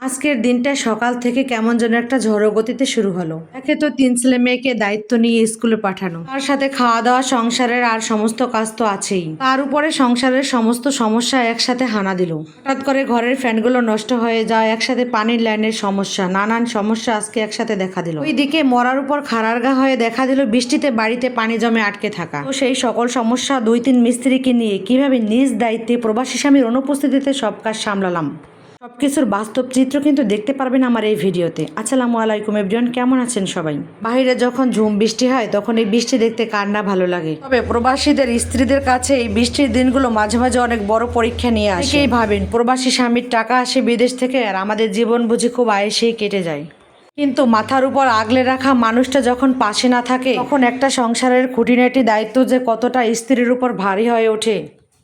আজকের দিনটা সকাল থেকে কেমন যেন একটা ঝড়ো গতিতে শুরু হলো। একে তো 3 ছেলে মেয়েকে দায়িত্ব নিয়ে স্কুলে পাঠানো, তার সাথে খাওয়া দাওয়া, সংসারের আর সমস্ত কাজ তো আছেই। তার উপরে সংসারের সমস্ত সমস্যা একসাথে হানা দিল। হঠাৎ করে ঘরের ফ্যানগুলো নষ্ট হয়ে যায়, একসাথে পানির লাইনের সমস্যা, নানান সমস্যা আজকে একসাথে দেখা দিল। ওইদিকে মরার উপর খাড়ারগা হয়ে দেখা দিল বৃষ্টিতে বাড়িতে পানি জমে আটকে থাকা। তো সেই সকল সমস্যা 2-3 মিস্ত্রিকে নিয়ে কিভাবে নিজ দায়িত্বে প্রবাসী স্বামীর অনুপস্থিতিতে সব কাজ সামলালাম, সবকিছুর বাস্তব চিত্র কিন্তু দেখতে পারবেন আমার এই ভিডিওতে। আসসালামু আলাইকুম এভরিওয়ান, কেমন আছেন সবাই? বাইরে যখন ঝুম বৃষ্টি হয় তখন এই বৃষ্টি দেখতে কার না ভালো লাগে। তবে প্রবাসীদের স্ত্রীদের কাছে এই বৃষ্টির দিনগুলো মাঝে মাঝে অনেক বড় পরীক্ষা নিয়ে আসে। অনেকেই ভাবেন প্রবাসী স্বামীর টাকা আসে বিদেশ থেকে আর আমাদের জীবন বুঝি খুব আয়েসেই কেটে যায়। কিন্তু মাথার উপর আগলে রাখা মানুষটা যখন পাশে না থাকে তখন একটা সংসারের খুঁটিনাটি দায়িত্ব যে কতটা স্ত্রীর উপর ভারী হয়ে ওঠে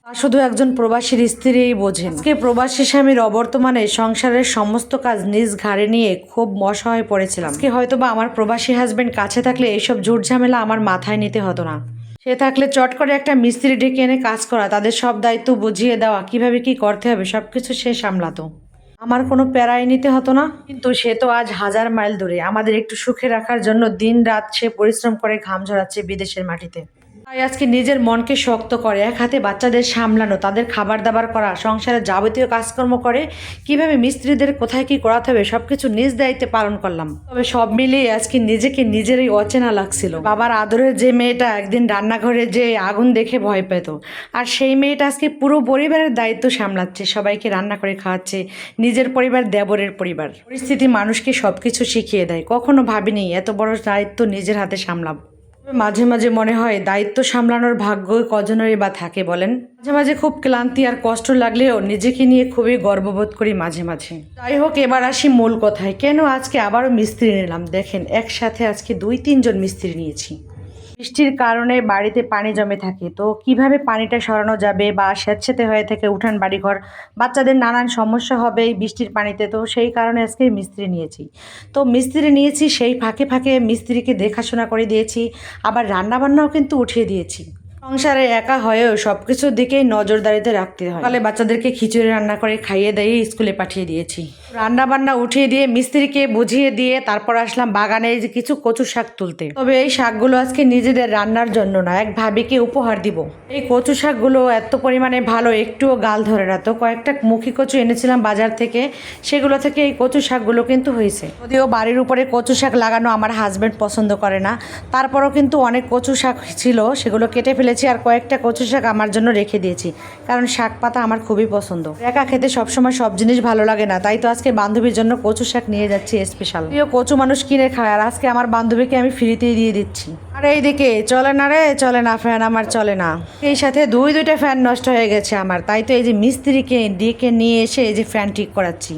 তা শুধু একজন প্রবাসীর স্ত্রীই বোঝেন। আজকে প্রবাসী স্বামীর অবর্তমানে সংসারের সমস্ত কাজ নিজ ঘাড়ে নিয়ে খুব অসহায় পড়েছিলাম। আজকে হয়তোবা আমার প্রবাসী হাজবেন্ড কাছে থাকলে এইসব ঝুট ঝামেলা আমার মাথায় নিতে হতো না। সে থাকলে চট করে একটা মিস্ত্রি ডেকে এনে কাজ করা, তাদের সব দায়িত্ব বুঝিয়ে দেওয়া, কিভাবে কি করতে হবে সবকিছু সে সামলাতো। আমার কোনো প্যারাই নিতে হতো না। কিন্তু সে তো আজ 1000 মাইল দূরে, আমাদের একটু সুখে রাখার জন্য দিন রাত সে পরিশ্রম করে ঘাম ঝরাচ্ছে বিদেশের মাটিতে। তাই আজকে নিজের মনকে শক্ত করে এক হাতে বাচ্চাদের সামলানো, তাদের খাবার দাবার করা, সংসারের যাবতীয় কাজকর্ম করে কিভাবে মিস্ত্রিদের কোথায় কি করাতে হবে সবকিছু নিজ দায়িত্বে পালন করলাম। তবে সব মিলিয়ে আজকে নিজেকে নিজেরই অচেনা লাগছিল। বাবার আদরের যে মেয়েটা একদিন রান্নাঘরে যে আগুন দেখে ভয় পেত, আর সেই মেয়েটা আজকে পুরো পরিবারের দায়িত্ব সামলাচ্ছে, সবাইকে রান্না করে খাওয়াচ্ছে, নিজের পরিবার, দেবরের পরিবার। পরিস্থিতি মানুষকে সবকিছু শিখিয়ে দেয়। কখনো ভাবিনি এত বড় দায়িত্ব নিজের হাতে সামলাবো। মাঝে মাঝে মনে হয় দায়িত্ব সামলানোর ভাগ্য কজনেরই বা থাকে বলেন। মাঝে মাঝে খুব ক্লান্তি আর কষ্ট লাগলেও নিজেকে নিয়ে খুবই গর্ববোধ করি মাঝে মাঝে। যাই হোক, এবার আসি মূল কথায়। কেন আজকে আবারও মিস্ত্রি নিলাম? দেখেন, একসাথে আজকে 2-3 জন মিস্ত্রি নিয়েছি। বৃষ্টির কারণে বাড়িতে পানি জমে থাকে, তো কিভাবে পানিটা সরানো যাবে বা স্যাঁতসেঁতে হয়ে থেকে উঠান বাড়িঘর, বাচ্চাদের নানান সমস্যা হবে এই বৃষ্টির পানিতে, তো সেই কারণে আজকে মিস্ত্রি নিয়েছি। তো মিস্ত্রি নিয়েছি, সেই ফাঁকে ফাঁকে মিস্ত্রিকে দেখাশোনা করে দিয়েছি, আবার রান্নাবান্নাও কিন্তু উঠিয়ে দিয়েছি। সংসারে একা হয়েও সব কিছুর দিকেই নজরদারিতে রাখতে হয়। সকালে বাচ্চাদেরকে খিচুড়ি রান্না করে খাইয়ে দিয়ে স্কুলে পাঠিয়ে দিয়েছি। রান্না বান্না উঠিয়ে দিয়ে মিস্ত্রিকে বুঝিয়ে দিয়ে তারপর আসলাম বাগানে যে কিছু কচু শাক তুলতে। তবে এই শাকগুলো আজকে নিজেদের রান্নার জন্য না, এক ভাবিকে উপহার দিব। এই কচু শাকগুলো এত পরিমাণে ভালো, একটুও গাল ধরে না। তো কয়েকটা মুখী কচু এনেছিলাম বাজার থেকে, সেগুলো থেকে এই কচু শাকগুলো কিন্তু হয়েছে। যদিও বাড়ির উপরে কচু শাক লাগানো আমার হাজবেন্ড পছন্দ করে না, তারপরও কিন্তু অনেক কচু শাক ছিল, সেগুলো কেটে ফেলেছি আর কয়েকটা কচু শাক আমার জন্য রেখে দিয়েছি, কারণ শাক পাতা আমার খুবই পছন্দ। একা খেতে সবসময় সব জিনিস ভালো লাগে না, তাই তো আজকে বান্ধবীর জন্য কচু শাক নিয়ে যাচ্ছি স্পেশাল। প্রিয় কচু মানুষ কিনে খায়, আর আজকে আমার বান্ধবীকে আমি ফ্রিতেই দিয়ে দিচ্ছি। আর এইদিকে চলে না রে, চলে না, ফ্যান আমার চলে না। এই সাথে দুইটা ফ্যান নষ্ট হয়ে গেছে আমার, তাই তো এই যে মিস্ত্রিকে ডেকে নিয়ে এসে এই যে ফ্যান ঠিক করাচ্ছি।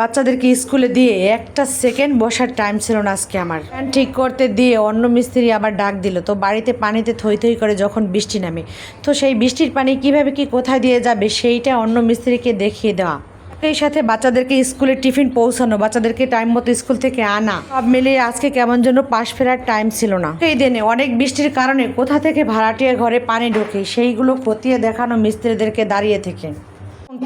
বাচ্চাদেরকে স্কুলে দিয়ে একটা সেকেন্ড বসার টাইম ছিল না আজকে আমার। ফ্যান ঠিক করতে দিয়ে অন্য মিস্ত্রি আবার ডাক দিল। তো বাড়িতে পানিতে থই থই করে যখন বৃষ্টি নামে, তো সেই বৃষ্টির পানি কিভাবে কি কোথায় দিয়ে যাবে সেইটা অন্য মিস্ত্রিকে দেখিয়ে দেওয়া। এই সাথে বাচ্চাদেরকে স্কুলে টিফিন পৌঁছানো, বাচ্চাদেরকে টাইম মতো স্কুল থেকে আনা, সব মিলিয়ে আজকে কেমন যেন পাশ ফেরার টাইম ছিল না। এই দিনে অনেক বৃষ্টির কারণে কোথা থেকে ভাড়াটিয়া ঘরে পানি ঢোকে সেইগুলো খতিয়ে দেখানো মিস্ত্রিদেরকে দাঁড়িয়ে থেকে।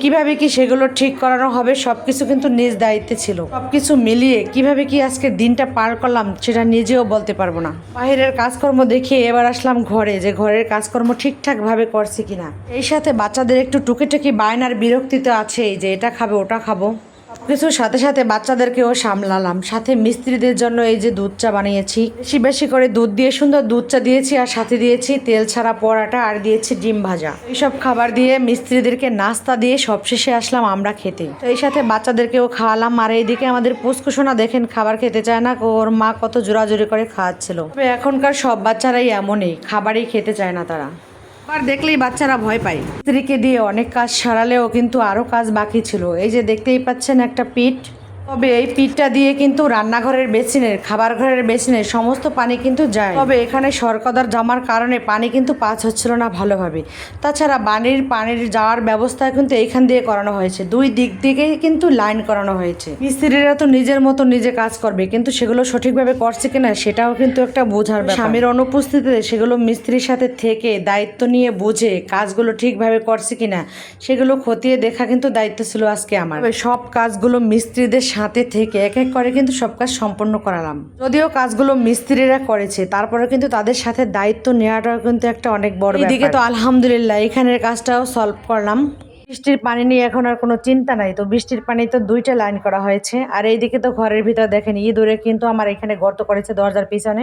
কিভাবে কি সেগুলো ঠিক করানো হবে সবকিছু কিন্তু নিজ দায়িত্বে ছিল। সবকিছু মিলিয়ে কিভাবে কি আজকে দিনটা পার করলাম সেটা নিজেও বলতে পারবো না। বাইরের কাজকর্ম দেখিয়ে এবার আসলাম ঘরে, যে ঘরের কাজকর্ম ঠিকঠাক ভাবে করছি কিনা। এই সাথে বাচ্চাদের একটু টুকিটাকি বায়নার বিরক্তি তো আছেই, যে এটা খাবে ওটা খাবো। সবকিছুর সাথে সাথে বাচ্চাদেরকেও সামলালাম, সাথে মিস্ত্রিদের জন্য এই যে দুধ চা বানিয়েছি, বেশি বেশি করে দুধ দিয়ে সুন্দর দুধ চা দিয়েছি, আর সাথে দিয়েছি তেল ছাড়া পরাটা, আর দিয়েছি ডিম ভাজা। এইসব খাবার দিয়ে মিস্ত্রিদেরকে নাস্তা দিয়ে সবশেষে আসলাম আমরা খেতে। তো এই সাথে বাচ্চাদেরকেও খাওয়ালাম। আর এইদিকে আমাদের পুষ্কুসোনা দেখেন খাবার খেতে চায় না, ওর মা কত জোরাজোরি করে খাওয়াচ্ছিল। তবে এখনকার সব বাচ্চারাই এমনই, খাবারই খেতে চায় না তারা। আর দেখলেই বাচ্চারা ভয় পায়। স্ত্রীকে দিয়ে অনেক কাজ সারালেও কিন্তু আরও কাজ বাকি ছিল। এই যে দেখতেই পাচ্ছেন একটা পিঠ, তবে এই পিঠটা দিয়ে কিন্তু রান্নাঘরের বেসিনের, খাবার ঘরের বেসিনের সমস্ত পানি কিন্তু যায়। তবে এখানে সরকার জমার কারণে পানি কিন্তু পাস হচ্ছিল না ভালোভাবে। তাছাড়া পানির যাওয়ার ব্যবস্থা কিন্তু এইখান দিয়ে করানো হয়েছে, দুই দিক থেকেই কিন্তু লাইন করানো হয়েছে। মিস্ত্রিরা তো নিজের মতো নিজে কাজ করবে, কিন্তু সেগুলো সঠিকভাবে করছে কিনা সেটাও কিন্তু একটা বোঝার ব্যাপার। স্বামীর অনুপস্থিতিতে সেগুলো মিস্ত্রির সাথে থেকে দায়িত্ব নিয়ে বুঝে কাজগুলো ঠিকভাবে করছে কিনা সেগুলো খতিয়ে দেখা কিন্তু দায়িত্ব ছিল আজকে আমার। তবে সব কাজগুলো মিস্ত্রিদের সাথে থেকে এক এক করে কিন্তু সব কাজ সম্পন্ন করালাম। যদিও কাজগুলো মিস্ত্রিরা করেছে, তারপরে কিন্তু তাদের সাথে দায়িত্ব নেওয়াটাও কিন্তু একটা অনেক বড় ব্যাপার। এদিকে তো আলহামদুলিল্লাহ এখানের কাজটাও সলভ করলাম। বৃষ্টির পানি নিয়ে এখন আর কোনো চিন্তা নাই, তো বৃষ্টির পানি তো দুইটা লাইন করা হয়েছে। আর এইদিকে তো ঘরের ভিতর দেখেন ইঁদুরে কিন্তু আমার এখানে গর্ত করেছে দরজার পিছনে,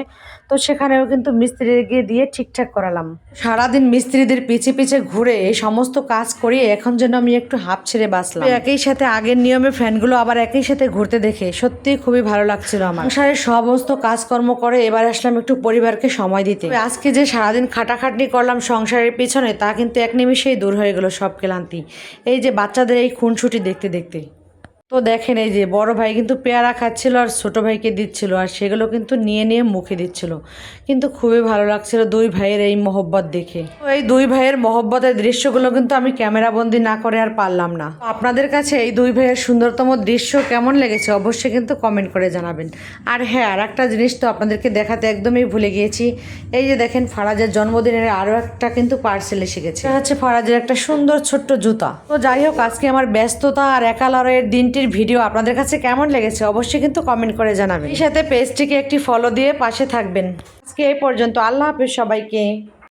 তো সেখানেও কিন্তু মিস্ত্রি গিয়ে দিয়ে ঠিকঠাক করালাম। সারাদিন মিস্ত্রিদের পিছে পিছে ঘুরে এই সমস্ত কাজ করিয়ে এখন যেন আমি একটু হাঁপ ছেড়ে বাঁচলাম। একই সাথে আগের নিয়মে ফ্যানগুলো আবার একই সাথে ঘুরতে দেখে সত্যি খুবই ভালো লাগছিল আমার। সংসারের সমস্ত কাজকর্ম করে এবার আসলাম একটু পরিবারকে সময় দিতে। আজকে যে সারাদিন খাটাখাটনি করলাম সংসারের পিছনে, তা কিন্তু এক নিমিষেই দূর হয়ে গেল সব ক্লান্তি, এই যে বাচ্চাদের এই খুনসুটি দেখতে দেখতে। তো দেখেন এই যে বড় ভাই কিন্তু পেয়ারা খাচ্ছিল আর ছোট ভাইকে দিচ্ছিল, আর সেগুলো কিন্তু নিয়ে নিয়ে মুখে দিচ্ছিল, কিন্তু খুবই ভালো লাগছিল দুই ভাইয়ের এই মহব্বত দেখে। তো এই দুই ভাইয়ের মহব্বতের দৃশ্যগুলো কিন্তু আমি ক্যামেরাবন্দি না করে আর পারলাম না। আপনাদের কাছে এই দুই ভাইয়ের সুন্দরতম দৃশ্য কেমন লেগেছে অবশ্যই কিন্তু কমেন্ট করে জানাবেন। আর হ্যাঁ, আর একটা জিনিস তো আপনাদেরকে দেখাতে একদমই ভুলে গিয়েছি, এই যে দেখেন ফারাজের জন্মদিনের আরও একটা কিন্তু পার্সেল এসে গেছে। এটা হচ্ছে ফারাজের একটা সুন্দর ছোট্ট জুতা। তো যাই হোক, আজকে আমার ব্যস্ততা আর একা লড়াইয়ের দিনটির ভিডিও আপনাদের কাছে কেমন লেগেছে অবশ্যই কিন্তু কমেন্ট করে জানাবেন। এই সাথে পেজটিকে একটি ফলো দিয়ে পাশে থাকবেন। আজকে এই পর্যন্ত, আল্লাহ হাফেজ সবাইকে।